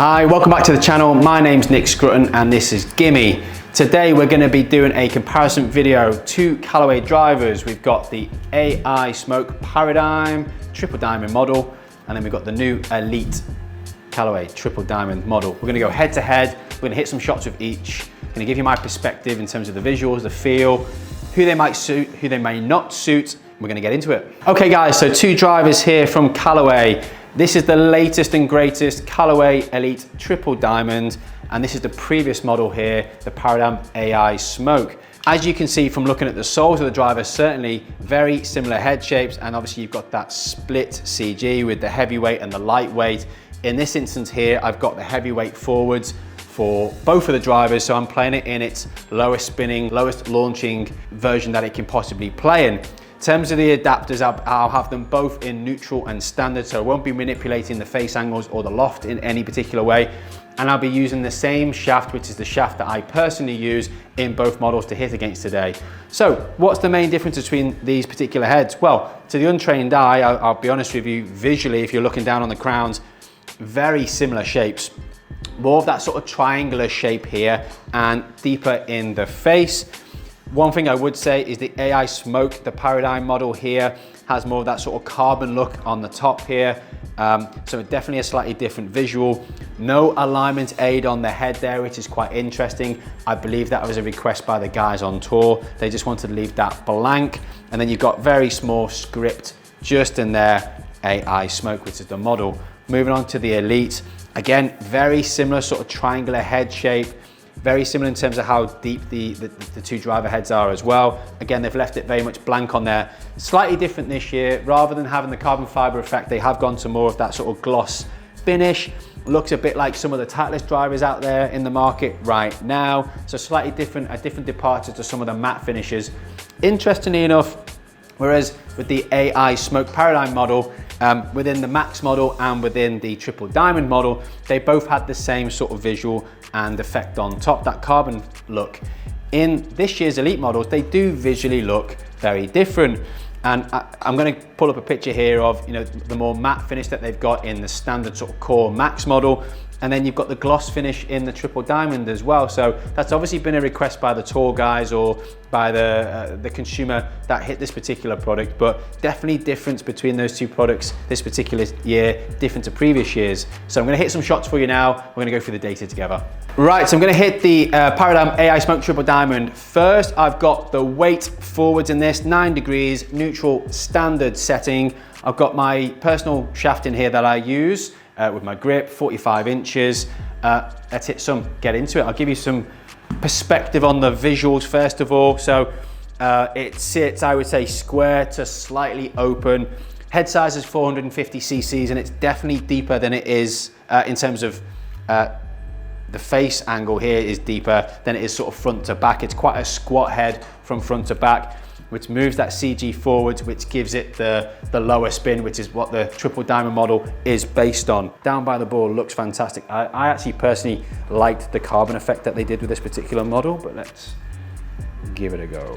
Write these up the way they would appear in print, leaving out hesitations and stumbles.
Hi, welcome back to the channel. My name's Nick Scrutton and this is Gimme. Today we're going to be doing a comparison video to Callaway drivers. We've got the AI SMOKE Paradym triple diamond model, and then we've got the new Elyte Callaway triple diamond model. We're going to go head to head. We're going to hit some shots with each. I'm going to give you my perspective in terms of the visuals, the feel, who they might suit, who they may not suit. We're going to get into it. Okay guys, so two drivers here from Callaway. This is the latest and greatest Callaway Elyte triple diamond, and this is the previous model here, the Paradym AI SMOKE. As you can see from looking at the soles of the driver, certainly very similar head shapes, and obviously you've got that split CG with the heavyweight and the lightweight. In this instance here, I've got the heavyweight forwards for both of the drivers, so I'm playing it in its lowest spinning, lowest launching version that it can possibly play in. In terms of the adapters, I'll have them both in neutral and standard, so I won't be manipulating the face angles or the loft in any particular way. And I'll be using the same shaft, which is the shaft that I personally use in both models to hit against today. So what's the main difference between these particular heads? Well, to the untrained eye, I'll be honest with you, visually, if you're looking down on the crowns, very similar shapes. More of that sort of triangular shape here and deeper in the face. One thing I would say is the AI SMOKE, the Paradym model here, has more of that sort of carbon look on the top here. So definitely a slightly different visual. No alignment aid on the head there, which is quite interesting. I believe that was a request by the guys on tour. They just wanted to leave that blank. And then you've got very small script just in there, AI SMOKE, which is the model. Moving on to the Elyte. Again, very similar sort of triangular head shape. Very similar in terms of how deep the two driver heads are as well. Again, they've left it very much blank on there. Slightly different this year. Rather than having the carbon fiber effect, they have gone to more of that sort of gloss finish. Looks a bit like some of the Titleist drivers out there in the market right now. So slightly different, a different departure to some of the matte finishes. Interestingly enough, whereas with the AI SMOKE Paradym model, within the Max model and within the triple diamond model, they both had the same sort of visual and effect on top, that carbon look. In this year's Elyte models, they do visually look very different. And I'm going to pull up a picture here of, you know, the more matte finish that they've got in the standard sort of core Max model. And then you've got the gloss finish in the triple diamond as well. So that's obviously been a request by the tour guys or by the consumer that hit this particular product, but definitely difference between those two products this particular year, different to previous years. So I'm gonna hit some shots for you now. We're gonna go through the data together. Right, so I'm gonna hit the Paradym AI SMOKE triple diamond. First, I've got the weight forwards in this, 9 degrees, neutral standard setting. I've got my personal shaft in here that I use with my grip, 45 inches. Let's hit some, get into it. I'll give you some perspective on the visuals first of all. So it sits, I would say, square to slightly open. Head size is 450 cc's and it's definitely deeper than it is in terms of the face angle here is deeper than it is sort of front to back. It's quite a squat head from front to back, which moves that CG forwards, which gives it the lower spin, which is what the triple diamond model is based on. Down by the ball looks fantastic. I actually personally liked the carbon effect that they did with this particular model, but let's give it a go.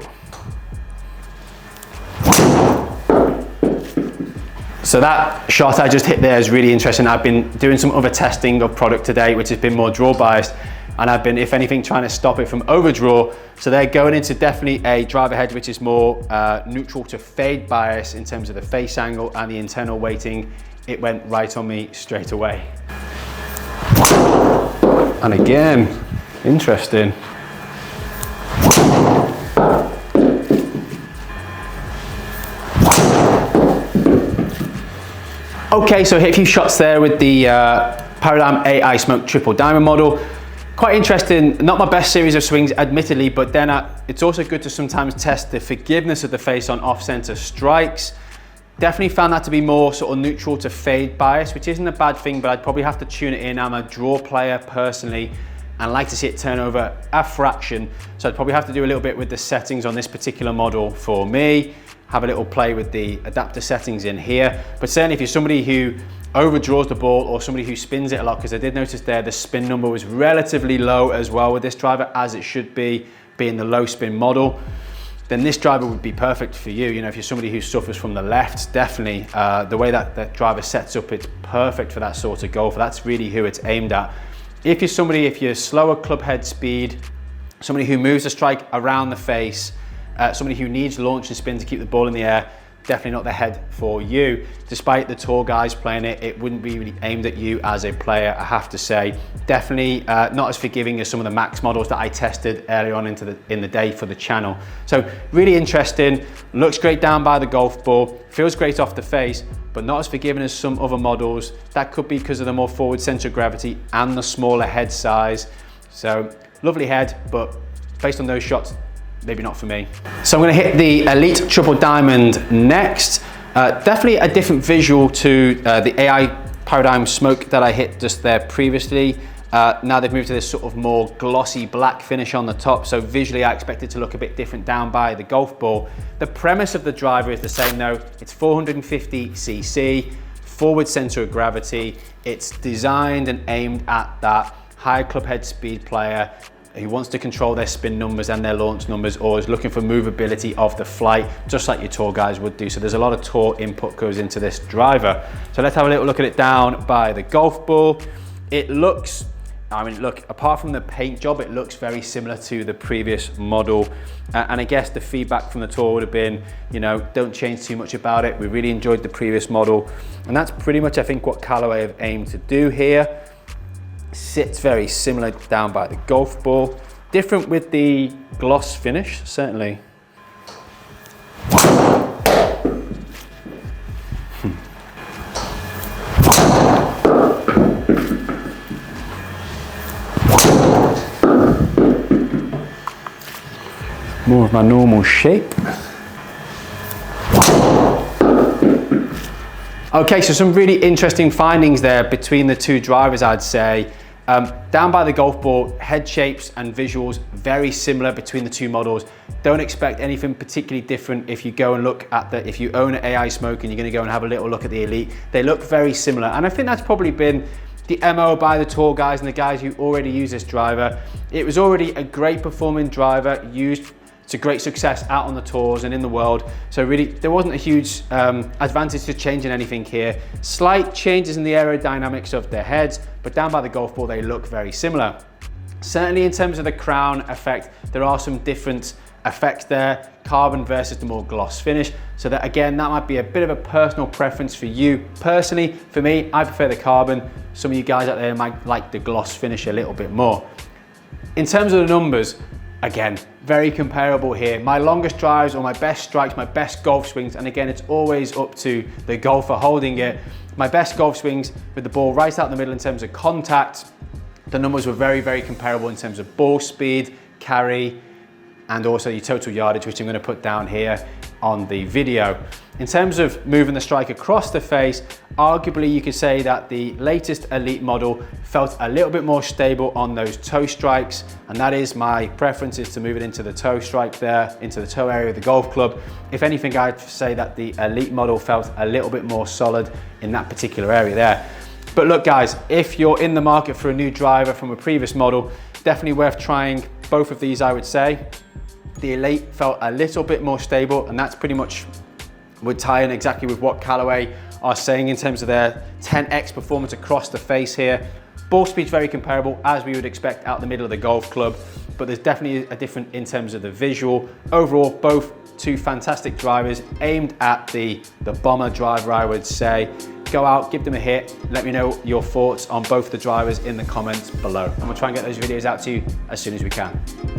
So that shot I just hit there is really interesting. I've been doing some other testing of product today, which has been more draw biased, and I've been, if anything, trying to stop it from overdraw. So they're going into definitely a driver head which is more neutral to fade bias in terms of the face angle and the internal weighting. It went right on me straight away. And again, interesting. Okay, so hit a few shots there with the Paradym AI SMOKE triple diamond model. Quite interesting, not my best series of swings admittedly, but then it's also good to sometimes test the forgiveness of the face on off-center strikes. Definitely found that to be more sort of neutral to fade bias, which isn't a bad thing, but I'd probably have to tune it in. I'm a draw player personally and like to see it turn over a fraction. So I'd probably have to do a little bit with the settings on this particular model for me. Have a little play with the adapter settings in here. But certainly if you're somebody who overdraws the ball or somebody who spins it a lot, because I did notice there the spin number was relatively low as well with this driver, as it should be, being the low spin model. then this driver would be perfect for you. You know, if you're somebody who suffers from the left, definitely the way that driver sets up, it's perfect for that sort of golfer. That's really who it's aimed at. If you're slower club head speed, somebody who moves the strike around the face, somebody who needs launch and spin to keep the ball in the air, definitely not the head for you. Despite the tall guys playing it, it wouldn't be really aimed at you as a player, I have to say. Definitely not as forgiving as some of the max models that I tested earlier on in the day for the channel. So really interesting, looks great down by the golf ball, feels great off the face, but not as forgiving as some other models. That could be because of the more forward center of gravity and the smaller head size. So lovely head, but based on those shots, maybe not for me. So I'm going to hit the Elyte Triple Diamond next. Definitely a different visual to the AI Paradym SMOKE that I hit just there previously. Now they've moved to this sort of more glossy black finish on the top, so visually I expect it to look a bit different down by the golf ball. The premise of the driver is the same though. It's 450cc, forward center of gravity. It's designed and aimed at that high club head speed player who wants to control their spin numbers and their launch numbers, or is looking for movability of the flight, just like your tour guys would do. So there's a lot of tour input goes into this driver. So let's have a little look at it down by the golf ball. It looks, I mean, look, apart from the paint job, it looks very similar to the previous model. And I guess the feedback from the tour would have been, you know, don't change too much about it. We really enjoyed the previous model. And that's pretty much, I think, what Callaway have aimed to do here. Sits very similar down by the golf ball. Different with the gloss finish, certainly. More of my normal shape. Okay, so some really interesting findings there between the two drivers, I'd say. Down by the golf ball, head shapes and visuals very similar between the two models. Don't expect anything particularly different if you go and look at if you own an AI SMOKE and you're going to go and have a little look at the Elyte. They look very similar, and I think that's probably been the MO by the tour guys and the guys who already use this driver. It was already a great performing driver, used to great success out on the tours and in the world. So really, there wasn't a huge advantage to changing anything here. Slight changes in the aerodynamics of their heads, but down by the golf ball, they look very similar. Certainly in terms of the crown effect, there are some different effects there, carbon versus the more gloss finish. So that again, that might be a bit of a personal preference for you. Personally, for me, I prefer the carbon. Some of you guys out there might like the gloss finish a little bit more. In terms of the numbers, again, very comparable here. My longest drives or my best strikes, my best golf swings, and again, it's always up to the golfer holding it. My best golf swings with the ball right out the middle in terms of contact, the numbers were very, very comparable in terms of ball speed, carry, and also your total yardage, which I'm going to put down here on the video. In terms of moving the strike across the face, arguably you could say that the latest Elyte model felt a little bit more stable on those toe strikes, and that is my preference, is to move it into the toe strike there, into the toe area of the golf club. If anything, I'd say that the Elyte model felt a little bit more solid in that particular area there. But look guys, if you're in the market for a new driver from a previous model, definitely worth trying both of these, I would say. The Elyte felt a little bit more stable, and that's pretty much would tie in exactly with what Callaway are saying in terms of their 10x performance across the face here. Ball speed's very comparable, as we would expect out the middle of the golf club, but there's definitely a difference in terms of the visual. Overall, both two fantastic drivers aimed at the bomber driver, I would say. Go out, give them a hit. Let me know your thoughts on both the drivers in the comments below, and we'll try and get those videos out to you as soon as we can.